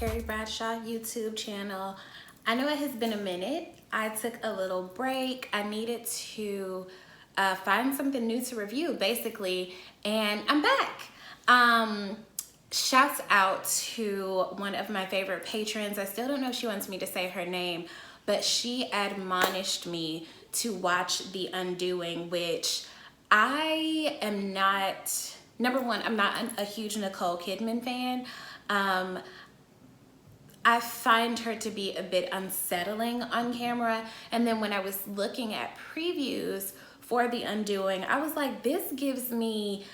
Carrie Bradshaw YouTube channel. I know it has been a minute. I took a little break. I needed to find something new to review, basically, and I'm back. Shouts out to one of my favorite patrons. I still don't know if she wants me to say her name, but she admonished me to watch The Undoing, which I am not, number one, I'm not a huge Nicole Kidman fan. I find her to be a bit unsettling on camera. And then when I was looking at previews for The Undoing, I was like, this gives me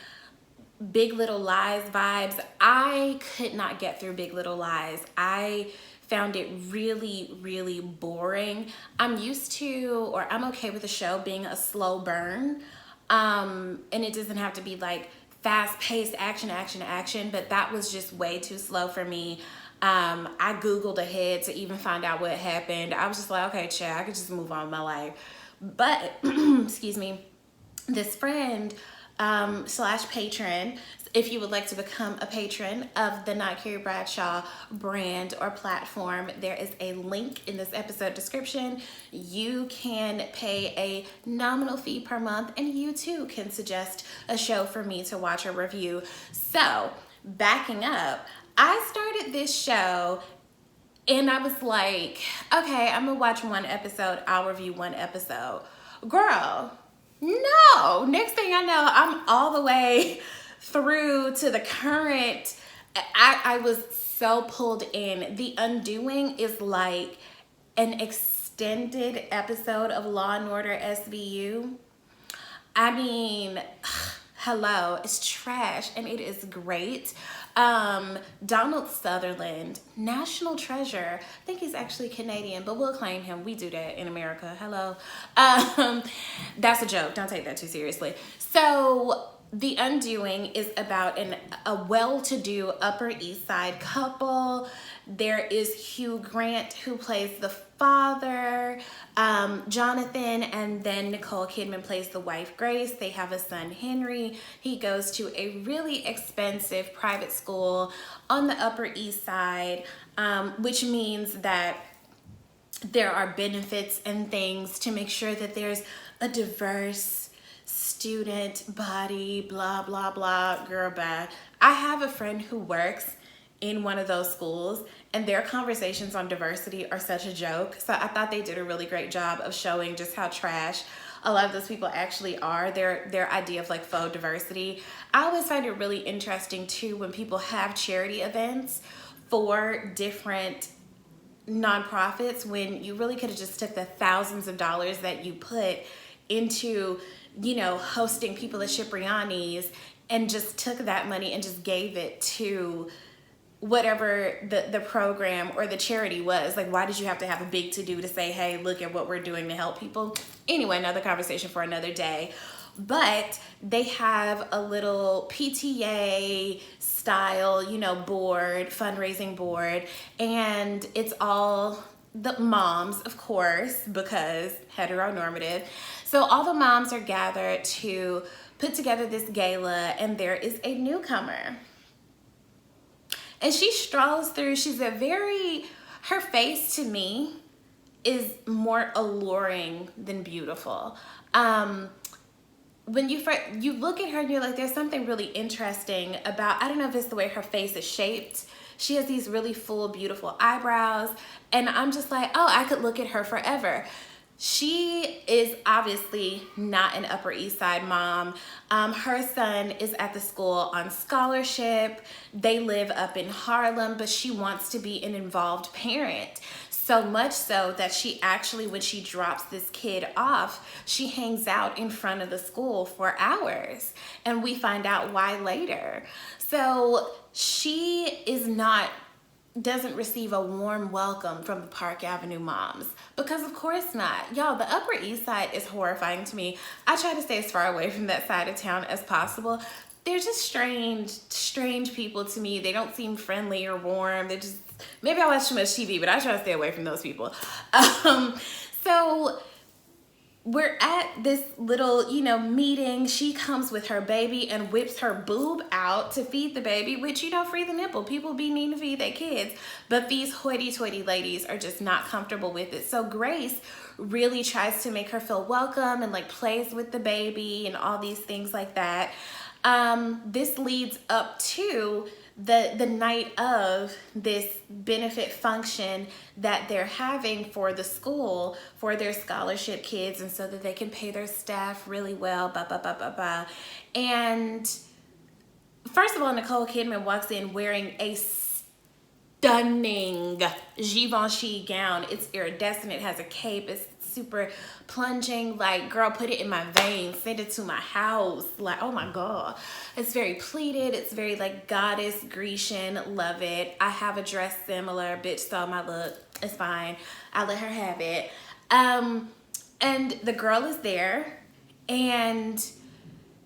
Big Little Lies vibes. I could not get through Big Little Lies. I found it really, really boring. I'm used to, or I'm okay with the show being a slow burn. And it doesn't have to be like fast-paced action, but that was just way too slow for me. I Googled ahead to even find out what happened. I was just like, okay, chill, I could just move on with my life. But, excuse me, this friend slash patron, if you would like to become a patron of the Not Carrie Bradshaw brand or platform, there is a link in this episode description. You can pay a nominal fee per month, and you too can suggest a show for me to watch or review. So, backing up, I started this show and I was like, okay, I'm gonna watch one episode, I'll review one episode. Girl, no, next thing I know, I'm all the way through to the current. I was so pulled in. The Undoing is like an extended episode of Law and Order SVU. I mean, hello, it's trash and it is great. Donald Sutherland, national treasure. I think he's actually Canadian, but we'll claim him. We do that in America. Hello. That's a joke. Don't take that too seriously. So The Undoing is about a well-to-do Upper East Side couple. There is Hugh Grant, who plays the father, Jonathan, and then Nicole Kidman plays the wife, Grace. They have a son, Henry. He goes to a really expensive private school on the Upper East Side, which means that there are benefits and things to make sure that there's a diverse student body, blah, blah, blah, girl, bad. I have a friend who works in one of those schools, and their conversations on diversity are such a joke. So I thought they did a really great job of showing just how trash a lot of those people actually are, their idea of like faux diversity. I always find it really interesting too when people have charity events for different nonprofits, when you really could have just took the thousands of dollars that you put into, you know, hosting people at Cipriani's and just took that money and just gave it to whatever the program or the charity was. Like, why did you have to have a big to-do to say, hey, look at what we're doing to help people? Anyway, another conversation for another day. But they have a little PTA style, you know, board, fundraising board, and it's all the moms, of course, because heteronormative. So all the moms are gathered to put together this gala, and there is a newcomer. And she strolls through. She's her face to me is more alluring than beautiful. When you look at her and you're like, there's something really interesting about, I don't know if it's the way her face is shaped. She has these really full, beautiful eyebrows. And I'm just like, oh, I could look at her forever. She is obviously not an Upper East Side mom. Her son is at the school on scholarship. They live up in Harlem, but she wants to be an involved parent. So much so that she actually, when she drops this kid off, she hangs out in front of the school for hours. And we find out why later. So she doesn't receive a warm welcome from the Park Avenue moms, because of course not. Y'all, the Upper East Side is horrifying to me. I try to stay as far away from that side of town as possible. They're just strange people to me. They don't seem friendly or warm. They're just, maybe I watch too much TV, but I try to stay away from those people. So we're at this little, meeting. She comes with her baby and whips her boob out to feed the baby, which, free the nipple. People be needing to feed their kids. But these hoity-toity ladies are just not comfortable with it. So Grace really tries to make her feel welcome and like plays with the baby and all these things like that. This leads up to the night of this benefit function that they're having for the school for their scholarship kids, and so that they can pay their staff really well, And first of all, Nicole Kidman walks in wearing a stunning Givenchy gown. It's iridescent, it has a cape, it's super plunging, like, girl, put it in my veins, send it to my house, like, oh my god. It's very pleated, it's very like goddess Grecian, love it. I have a dress similar, bitch stole my look, it's fine, I let her have it. And the girl is there, and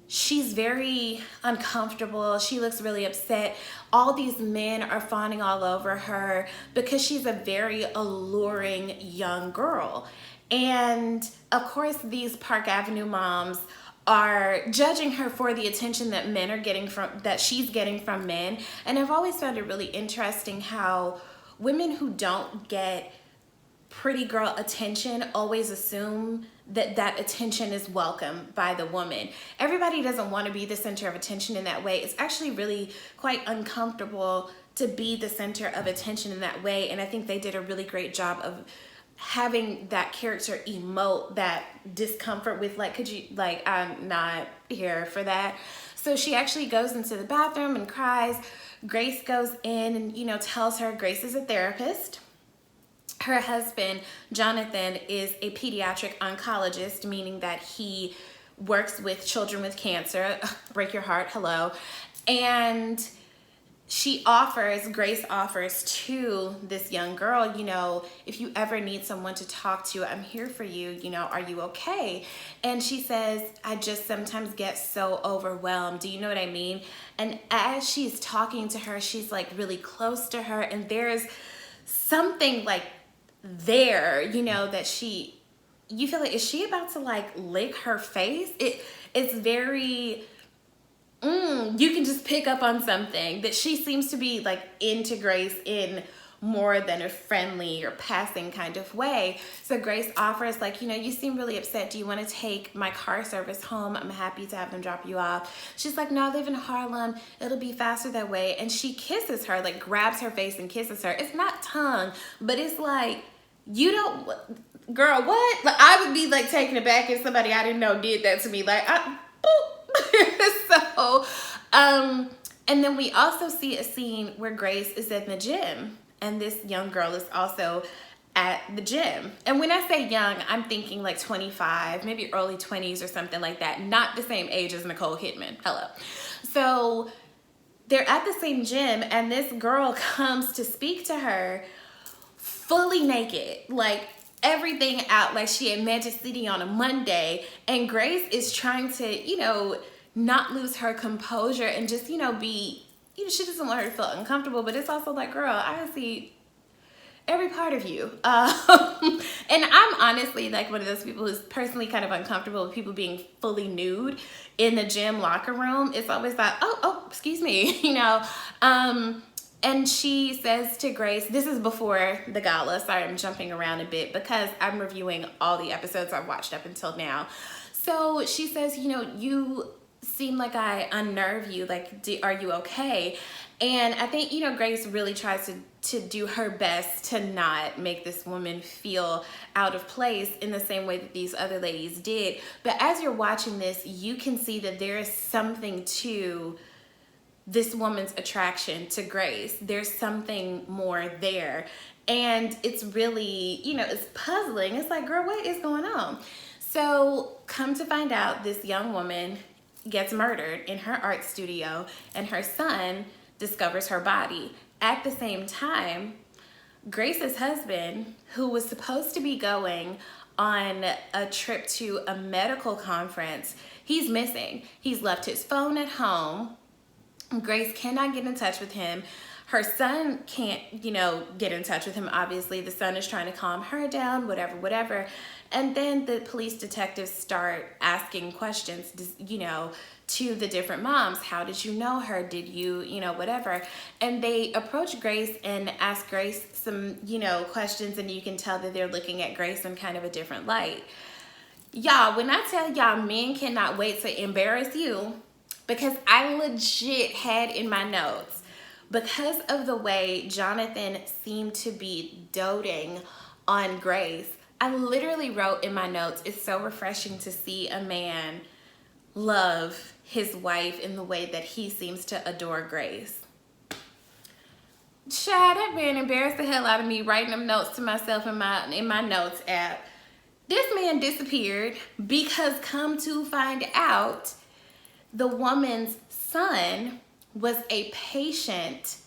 she's very uncomfortable. She looks really upset. All these men are fawning all over her because she's a very alluring young girl. And of course, these Park Avenue moms are judging her for the attention that men are getting that she's getting from men. And I've always found it really interesting how women who don't get pretty girl attention always assume that attention is welcome by the woman. Everybody doesn't want to be the center of attention in that way. It's actually really quite uncomfortable to be the center of attention in that way. And I think they did a really great job of having that character emote that discomfort with, like, could you, like, I'm not here for that. So she actually goes into the bathroom and cries. Grace goes in and, tells her Grace is a therapist. Her husband, Jonathan, is a pediatric oncologist, meaning that he works with children with cancer. Break your heart, hello. And Grace offers to this young girl, if you ever need someone to talk to, I'm here for you, are you okay? And she says, I just sometimes get so overwhelmed. Do you know what I mean? And as she's talking to her, she's like really close to her, and there's something like there, that you feel like, is she about to like lick her face? It's very, you can just pick up on something that she seems to be like into Grace in more than a friendly or passing kind of way. So Grace offers, like, you seem really upset. Do you want to take my car service home? I'm happy to have them drop you off. She's like, no, I live in Harlem. It'll be faster that way. And she kisses her, like grabs her face and kisses her. It's not tongue, but it's like, you don't, girl, what? Like, I would be like taken aback if somebody I didn't know did that to me. Like, so, and then we also see a scene where Grace is in the gym, and this young girl is also at the gym. And when I say young, I'm thinking like 25, maybe early 20s or something like that. Not the same age as Nicole Kidman. Hello. So they're at the same gym, and this girl comes to speak to her fully naked, like everything out, like she at Magic City on a Monday. And Grace is trying to, not lose her composure and just, be, she doesn't want her to feel uncomfortable, but it's also like, girl, I see every part of you. And I'm honestly like one of those people who's personally kind of uncomfortable with people being fully nude in the gym locker room. It's always like, oh, excuse me, And she says to Grace, this is before the gala. Sorry, I'm jumping around a bit because I'm reviewing all the episodes I've watched up until now. So she says, you seem like I unnerve you. Like, are you okay? And I think, Grace really tries to do her best to not make this woman feel out of place in the same way that these other ladies did. But as you're watching this, you can see that there is something to this woman's attraction to Grace. There's something more there. And it's really, it's puzzling. It's like, girl, what is going on? So come to find out, this young woman gets murdered in her art studio, and her son discovers her body. At the same time, Grace's husband, who was supposed to be going on a trip to a medical conference, he's missing. He's left his phone at home. Grace cannot get in touch with him. Her son can't, get in touch with him. Obviously, the son is trying to calm her down, whatever. And then the police detectives start asking questions, to the different moms. How did you know her? Did you, whatever. And they approach Grace and ask Grace some, questions, and you can tell that they're looking at Grace in kind of a different light. Y'all, when I tell y'all men cannot wait to embarrass you, because I legit had in my notes, because of the way Jonathan seemed to be doting on Grace, I literally wrote in my notes, it's so refreshing to see a man love his wife in the way that he seems to adore Grace. Child, that man embarrassed the hell out of me writing them notes to myself in my notes app. This man disappeared because, come to find out, the woman's son was a patient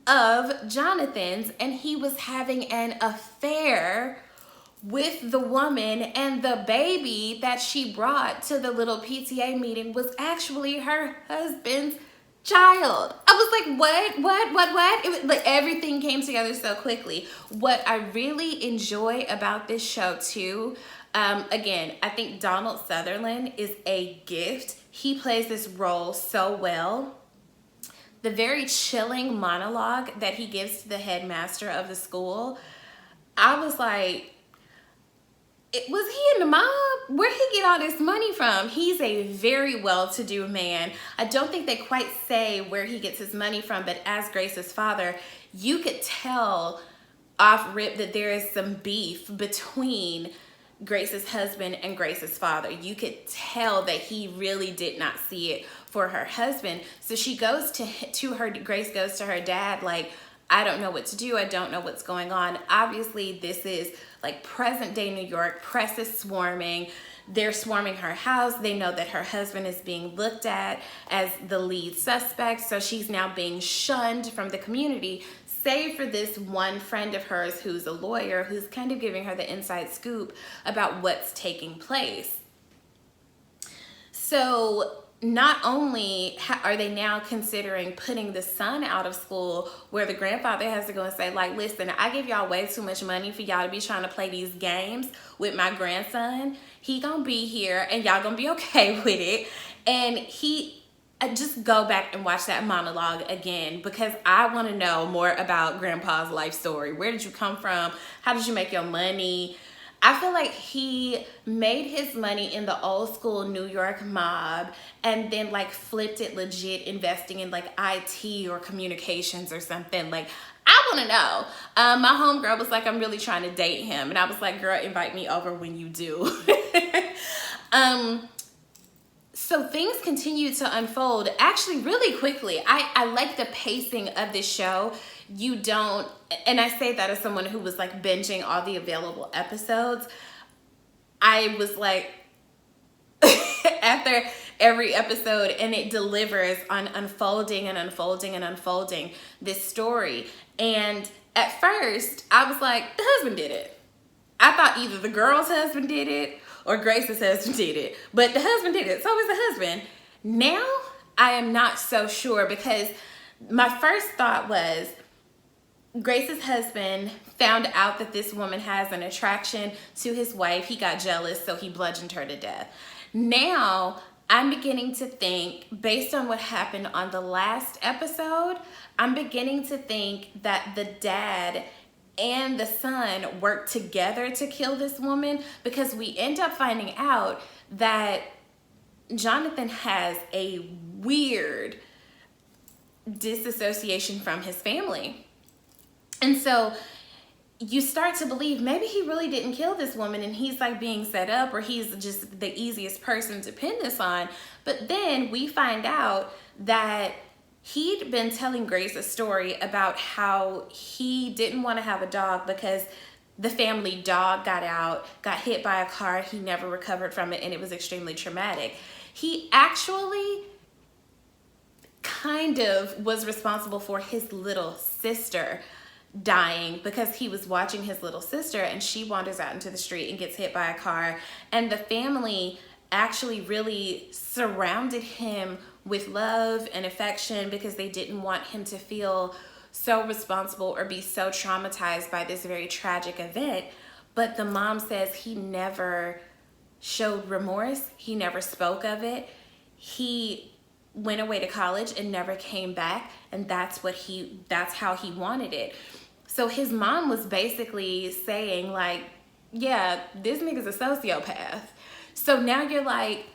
of Jonathan's, and he was having an affair with the woman, and the baby that she brought to the little PTA meeting was actually her husband's child. I was like, what? It was like everything came together so quickly. What I really enjoy about this show too, again, I think Donald Sutherland is a gift. He plays this role so well. The very chilling monologue that he gives to the headmaster of the school, I was like, was he in the mob? Where'd he get all this money from? He's a very well-to-do man. I don't think they quite say where he gets his money from, but as Grace's father, you could tell off rip that there is some beef between Grace's husband and Grace's father. You could tell that he really did not see it for her husband. So she goes Grace goes to her dad like, I don't know what to do. I don't know what's going on. Obviously, this is like present day New York. Press is swarming. They're swarming her house. They know that her husband is being looked at as the lead suspect. So she's now being shunned from the community, save for this one friend of hers who's a lawyer, who's kind of giving her the inside scoop about what's taking place. So not only are they now considering putting the son out of school, where the grandfather has to go and say, like, listen, I give y'all way too much money for y'all to be trying to play these games with my grandson. He gonna be here and y'all gonna be okay with it. And just go back and watch that monologue again, because I want to know more about Grandpa's life story. Where did you come from? How did you make your money? I feel like he made his money in the old school New York mob and then like flipped it legit, investing in like IT or communications or something. Like, I want to know. My homegirl was like, I'm really trying to date him. And I was like, girl, invite me over when you do. So things continue to unfold actually really quickly. I like the pacing of this show. You don't, and I say that as someone who was like binging all the available episodes. I was like, after every episode, and it delivers on unfolding and unfolding and unfolding this story. And at first, I was like, the husband did it. I thought either the girl's husband did it or Grace's husband did it, but the husband did it, so it was the husband. Now, I am not so sure, because my first thought was Grace's husband found out that this woman has an attraction to his wife. He got jealous, so he bludgeoned her to death. Now, I'm beginning to think, based on what happened on the last episode, I'm beginning to think that the dad and the son worked together to kill this woman, because we end up finding out that Jonathan has a weird disassociation from his family. And so you start to believe maybe he really didn't kill this woman and he's like being set up, or he's just the easiest person to pin this on. But then we find out that he'd been telling Grace a story about how he didn't want to have a dog because the family dog got hit by a car. He never recovered from it, and it was extremely traumatic. He actually kind of was responsible for his little sister dying, because he was watching his little sister and she wanders out into the street and gets hit by a car, and the family actually really surrounded him with love and affection because they didn't want him to feel so responsible or be so traumatized by this very tragic event. But the mom says he never showed remorse. He never spoke of it. He went away to college and never came back, and that's how he wanted it. So his mom was basically saying like, yeah, this nigga's a sociopath. So now you're like,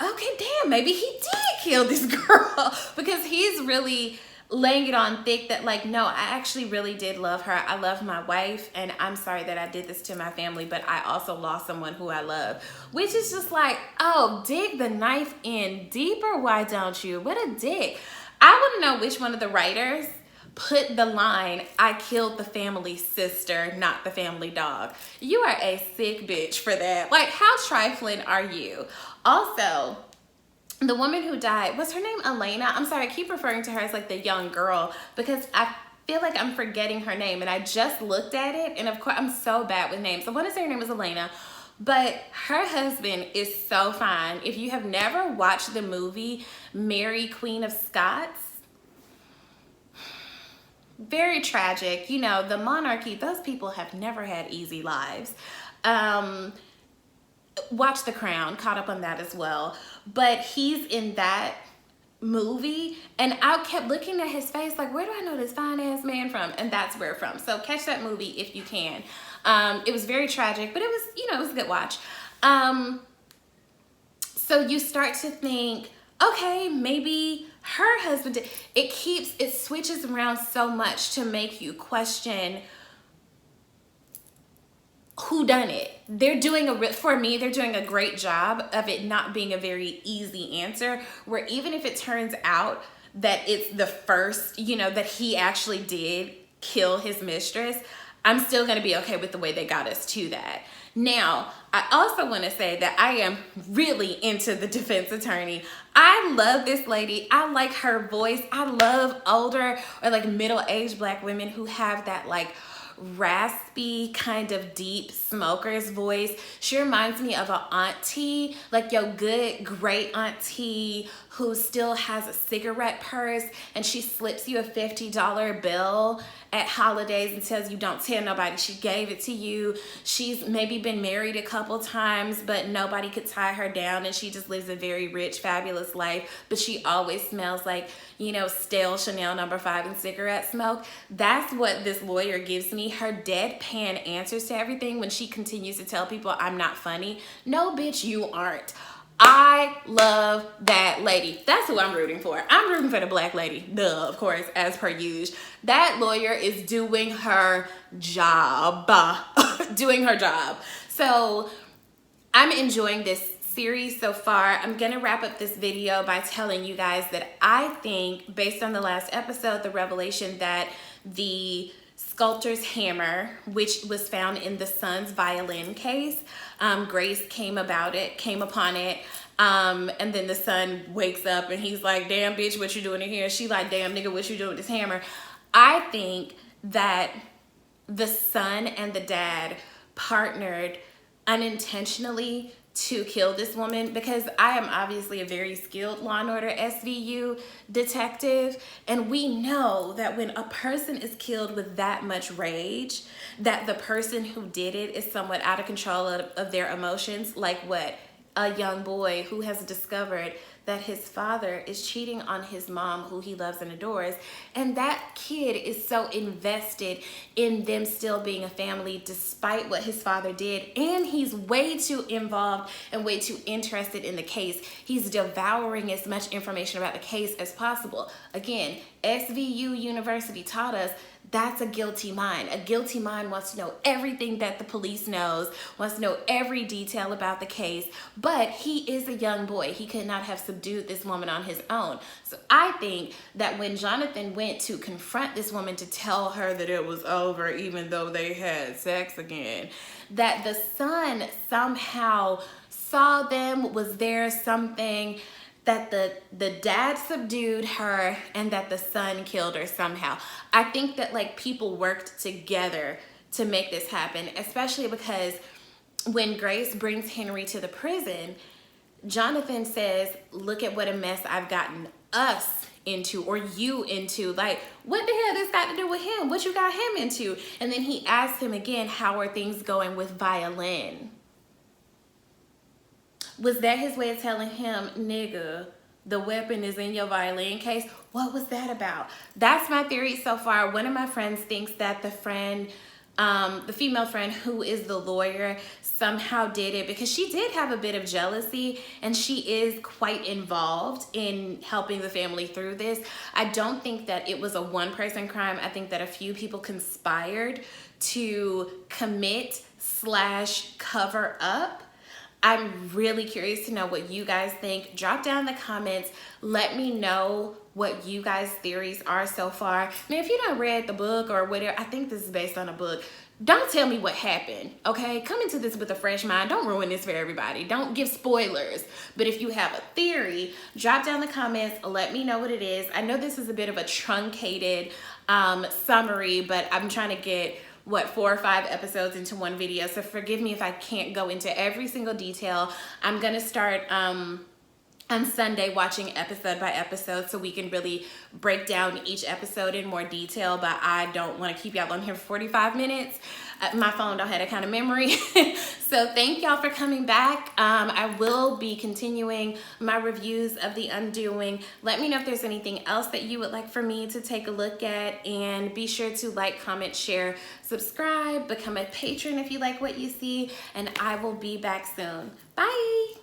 okay, damn, maybe he did kill this girl, because he's really laying it on thick that like, no, I actually really did love her. I love my wife, and I'm sorry that I did this to my family, but I also lost someone who I love. Which is just like, oh, dig the knife in deeper, why don't you? What a dick. I want to know which one of the writers put the line, I killed the family sister, not the family dog. You are a sick bitch for that. Like, how trifling are you? Also, the woman who died, was her name Elena? I'm sorry, I keep referring to her as like the young girl because I feel like I'm forgetting her name, and I just looked at it, and of course I'm so bad with names. I want to say her name was Elena, but her husband is so fine. If you have never watched the movie Mary, Queen of Scots, very tragic. You know, the monarchy, those people have never had easy lives. Watch The Crown, caught up on that as well. But he's in that movie, and I kept looking at his face like, where do I know this fine ass man from? And that's where from. So catch that movie if you can. It was very tragic, but it was, you know, it was a good watch. So you start to think, okay, maybe her husband did. It switches around so much to make you question who done it. They're doing for me, they're doing a great job of it not being a very easy answer, where even if it turns out that it's the first, you know, that he actually did kill his mistress, I'm still going to be okay with the way they got us to that. Now, I also want to say that I am really into the defense attorney. I love this lady. I like her voice. I love older or like middle-aged Black women who have that like raspy kind of deep smoker's voice. She reminds me of an auntie, like your good great auntie who still has a cigarette purse, and she slips you a $50 bill at holidays and tells you don't tell nobody she gave it to you. She's maybe been married a couple times, but nobody could tie her down, and she just lives a very rich, fabulous life, but she always smells like, you know, stale Chanel No. 5 and cigarette smoke. That's what this lawyer gives me. Her deadpan answers to everything when she continues to tell people I'm not funny. No, bitch, you aren't. I love that lady. That's who I'm rooting for. I'm rooting for the Black lady. Duh, of course, as per usual. That lawyer is doing her job. Doing her job. So I'm enjoying this series so far. I'm gonna wrap up this video by telling you guys that I think, based on the last episode, the revelation that the sculptor's hammer, which was found in the son's violin case, Grace came upon it, and then the son wakes up and he's like, damn bitch, what you doing in here? She like, damn nigga, what you doing with this hammer? I think that the son and the dad partnered unintentionally to kill this woman, because I am obviously a very skilled Law and Order SVU detective, and we know that when a person is killed with that much rage, that the person who did it is somewhat out of control of their emotions, like what? A young boy who has discovered that his father is cheating on his mom, who he loves and adores, and that kid is so invested in them still being a family despite what his father did, and he's way too involved and way too interested in the case. He's devouring as much information about the case as possible. Again, SVU University taught us that's a guilty mind. A guilty mind wants to know everything that the police knows, wants to know every detail about the case, but he is a young boy. He could not have subdued this woman on his own. So I think that when Jonathan went to confront this woman to tell her that it was over, even though they had sex again, that the son somehow saw them, was there something, that the dad subdued her and that the son killed her somehow. I think that like people worked together to make this happen, especially because when Grace brings Henry to the prison, Jonathan says, look at what a mess I've gotten us into, or you into? Like, what the hell this got to do with him? What you got him into? And then he asked him again, how are things going with violin? Was that his way of telling him, nigga, the weapon is in your violin case? What was that about? That's my theory so far. One of my friends thinks that the female friend who is the lawyer somehow did it because she did have a bit of jealousy and she is quite involved in helping the family through this. I don't think that it was a one-person crime. I think that a few people conspired to commit/cover up. I'm really curious to know what you guys think. Drop down in the comments. Let me know what you guys' theories are so far. Now, if you don't read the book or whatever, I think this is based on a book. Don't tell me what happened, okay? Come into this with a fresh mind. Don't ruin this for everybody. Don't give spoilers. But if you have a theory, drop down in the comments. Let me know what it is. I know this is a bit of a truncated summary, but I'm trying to get 4 or 5 episodes into one video, so forgive me if I can't go into every single detail. I'm gonna start on Sunday watching episode by episode so we can really break down each episode in more detail, but I don't want to keep y'all on here for 45 minutes. My phone don't have that kind of memory. So thank y'all for coming back. I will be continuing my reviews of The Undoing. Let me know if there's anything else that you would like for me to take a look at, and be sure to like, comment, share, subscribe, become a patron if you like what you see, and I will be back soon. Bye.